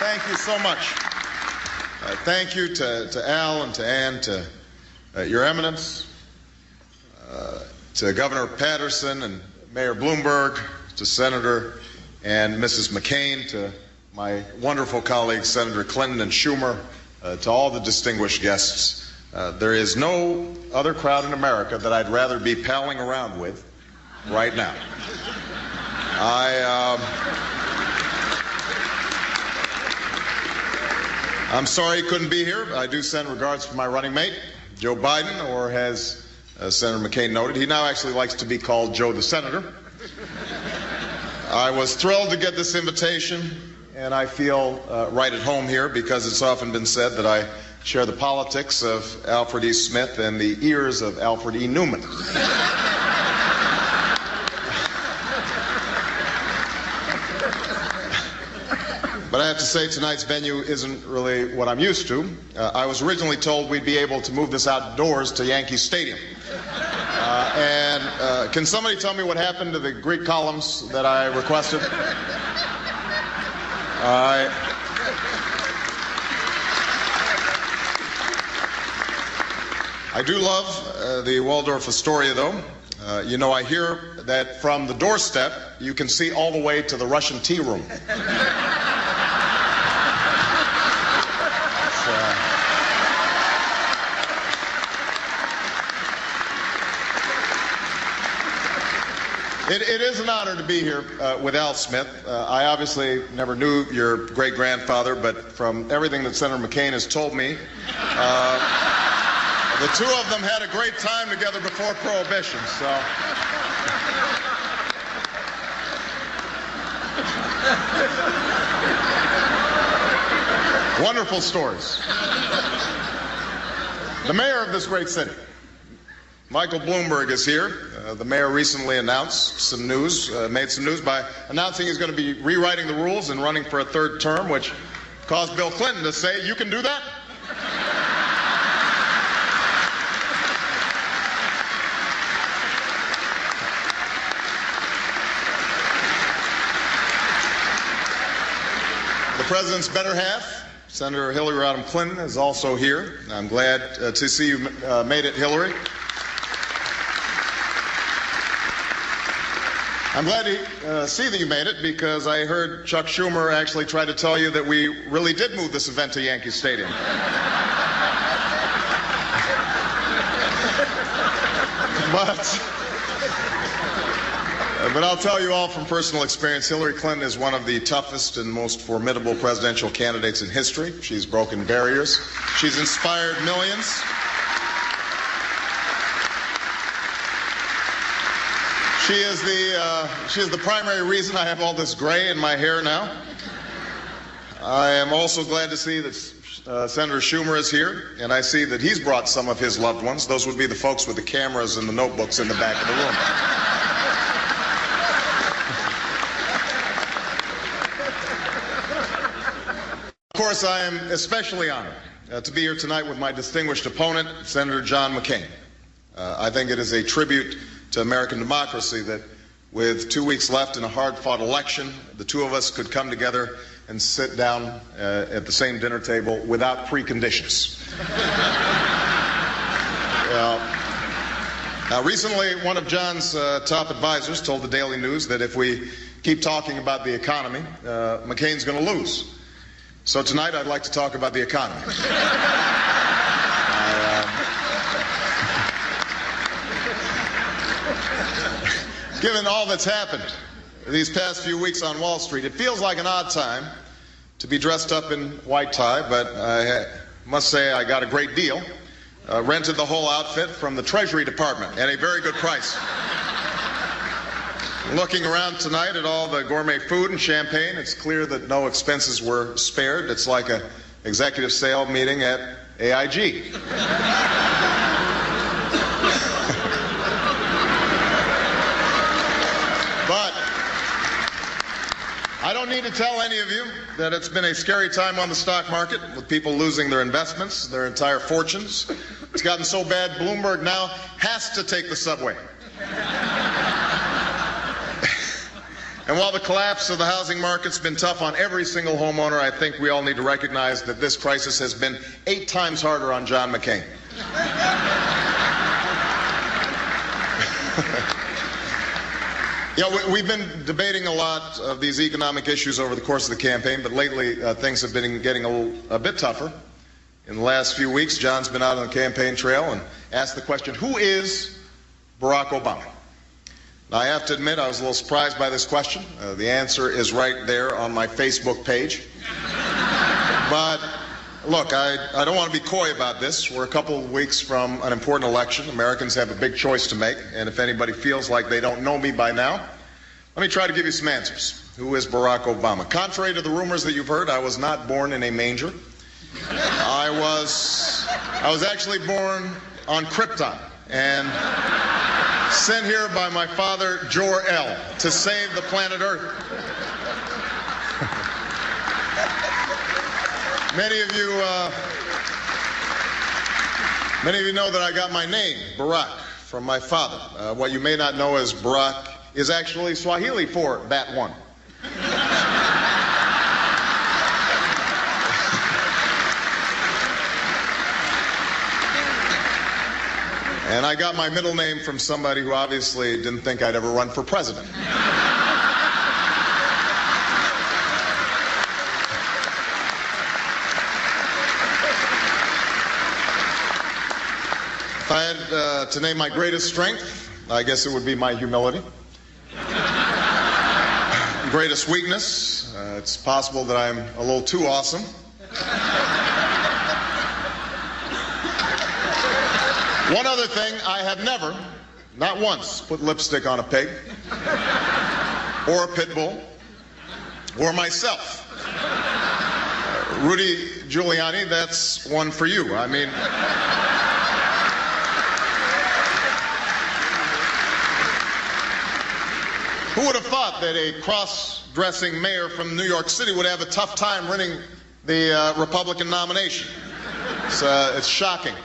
Thank you so much. Thank you to Al and to Ann, to Your Eminence, to Governor Patterson and Mayor Bloomberg, to Senator and Mrs. McCain, to my wonderful colleagues, Senator Clinton and Schumer, to all the distinguished guests. There is no other crowd in America that I'd rather be palling around with right now. I'm sorry he couldn't be here. I do send regards to my running mate, Joe Biden, or as Senator McCain noted, he now actually likes to be called Joe the Senator. I was thrilled to get this invitation, and I feel right at home here because it's often been said that I share the politics of Alfred E. Smith and the ears of Alfred E. Newman. But I have to say tonight's venue isn't really what I'm used to. I was originally told we'd be able to move this outdoors to Yankee Stadium. Can somebody tell me what happened to the Greek columns that I requested? I do love the Waldorf Astoria, though. You know, I hear that from the doorstep, you can see all the way to the Russian tea room. It is an honor to be here with Al Smith. I obviously never knew your great-grandfather, but from everything that Senator McCain has told me, the two of them had a great time together before Prohibition, so. Wonderful stories. The mayor of this great city, Michael Bloomberg, is here. The mayor recently announced some news, made some news by announcing he's going to be rewriting the rules and running for a third term, which caused Bill Clinton to say, "You can do that?" The president's better half, Senator Hillary Rodham Clinton, is also here. I'm glad to see you made it, Hillary. I'm glad to see that you made it because I heard Chuck Schumer actually try to tell you that we really did move this event to Yankee Stadium. But I'll tell you all from personal experience, Hillary Clinton is one of the toughest and most formidable presidential candidates in history. She's broken barriers. She's inspired millions. She is the primary reason I have all this gray in my hair now. I am also glad to see that Senator Schumer is here, and I see that he's brought some of his loved ones. Those would be the folks with the cameras and the notebooks in the back of the room. Of course, I am especially honored to be here tonight with my distinguished opponent, Senator John McCain. I think it is a tribute to American democracy that with 2 weeks left in a hard-fought election, the two of us could come together and sit down at the same dinner table without preconditions. Now, recently, one of John's top advisors told the Daily News that if we keep talking about the economy, McCain's going to lose. So tonight, I'd like to talk about the economy. Given all that's happened these past few weeks on Wall Street, it feels like an odd time to be dressed up in white tie, but I must say I got a great deal. Rented the whole outfit from the Treasury Department at a very good price. Looking around tonight at all the gourmet food and champagne, it's clear that no expenses were spared. It's like an executive sale meeting at AIG. But I don't need to tell any of you that it's been a scary time on the stock market with people losing their investments, their entire fortunes. It's gotten so bad, Bloomberg now has to take the subway. And while the collapse of the housing market's been tough on every single homeowner, I think we all need to recognize that this crisis has been 8 times harder on John McCain. We've been debating a lot of these economic issues over the course of the campaign, but lately things have been getting a bit tougher. In the last few weeks, John's been out on the campaign trail and asked the question, who is Barack Obama? Now, I have to admit I was a little surprised by this question. The answer is right there on my Facebook page. But look, I don't want to be coy about this. We're a couple of weeks from an important election. Americans have a big choice to make, and if anybody feels like they don't know me by now, let me try to give you some answers. Who is Barack Obama? Contrary to the rumors that you've heard, I was not born in a manger. I was actually born on Krypton and sent here by my father, Jor-El, to save the planet Earth. Many of you know that I got my name, Barack, from my father. What you may not know is Barack is actually Swahili for that one. And I got my middle name from somebody who obviously didn't think I'd ever run for president. If I had to name my greatest strength, I guess it would be my humility. Greatest weakness, it's possible that I'm a little too awesome. One other thing, I have never, not once, put lipstick on a pig, or a pit bull, or myself. Rudy Giuliani, that's one for you. I mean, who would have thought that a cross-dressing mayor from New York City would have a tough time winning the Republican nomination? It's shocking.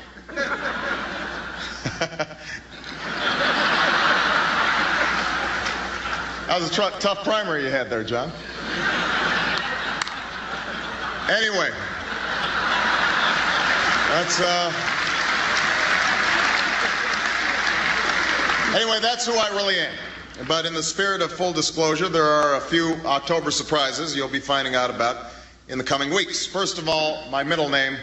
That was a tough primary you had there, John. Anyway, that's who I really am. But in the spirit of full disclosure, there are a few October surprises you'll be finding out about in the coming weeks. First of all, my middle name,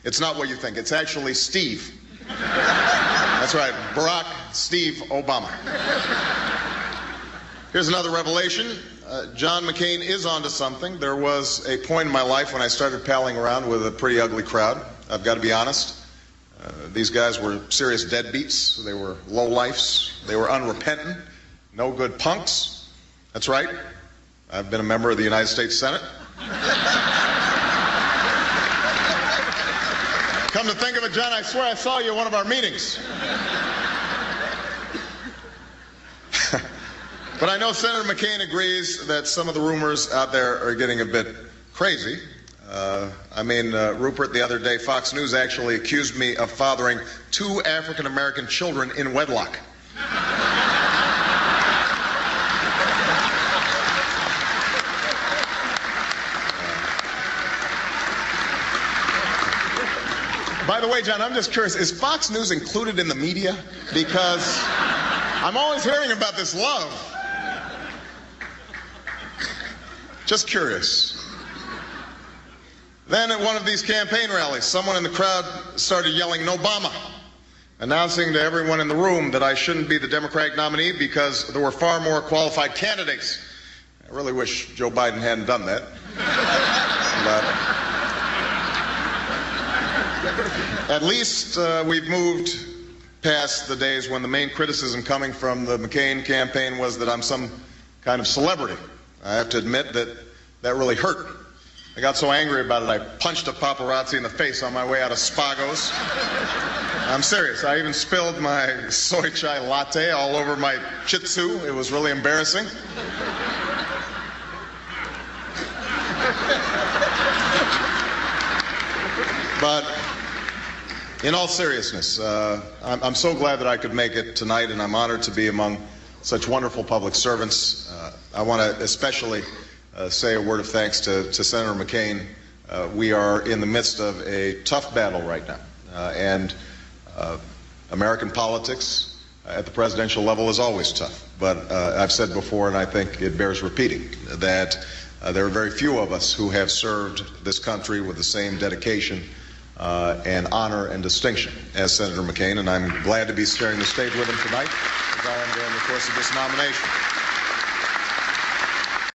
it's not what you think. It's actually Steve. That's right, Barack Steve Obama. Here's another revelation. John McCain is onto something. There was a point in my life when I started palling around with a pretty ugly crowd. I've got to be honest. These guys were serious deadbeats. They were lowlifes. They were unrepentant. No good punks. That's right. I've been a member of the United States Senate. Come to think of it, John, I swear I saw you at one of our meetings. But I know Senator McCain agrees that some of the rumors out there are getting a bit crazy. Rupert, the other day, Fox News actually accused me of fathering 2 African-American children in wedlock. By the way, John, I'm just curious, is Fox News included in the media? Because I'm always hearing about this love. Just curious. Then at one of these campaign rallies, someone in the crowd started yelling, "Nobama," announcing to everyone in the room that I shouldn't be the Democratic nominee because there were far more qualified candidates. I really wish Joe Biden hadn't done that. At least we've moved past the days when the main criticism coming from the McCain campaign was that I'm some kind of celebrity. I have to admit that really hurt. I got so angry about it, I punched a paparazzi in the face on my way out of Spago's. I'm serious. I even spilled my soy chai latte all over my Shih Tzu. It was really embarrassing. But in all seriousness, I'm so glad that I could make it tonight, and I'm honored to be among such wonderful public servants. I want to especially say a word of thanks to Senator McCain. We are in the midst of a tough battle right now, and American politics at the presidential level is always tough. But I've said before, and I think it bears repeating, that there are very few of us who have served this country with the same dedication and honor and distinction as Senator McCain, and I'm glad to be sharing the stage with him tonight as I am during the course of this nomination.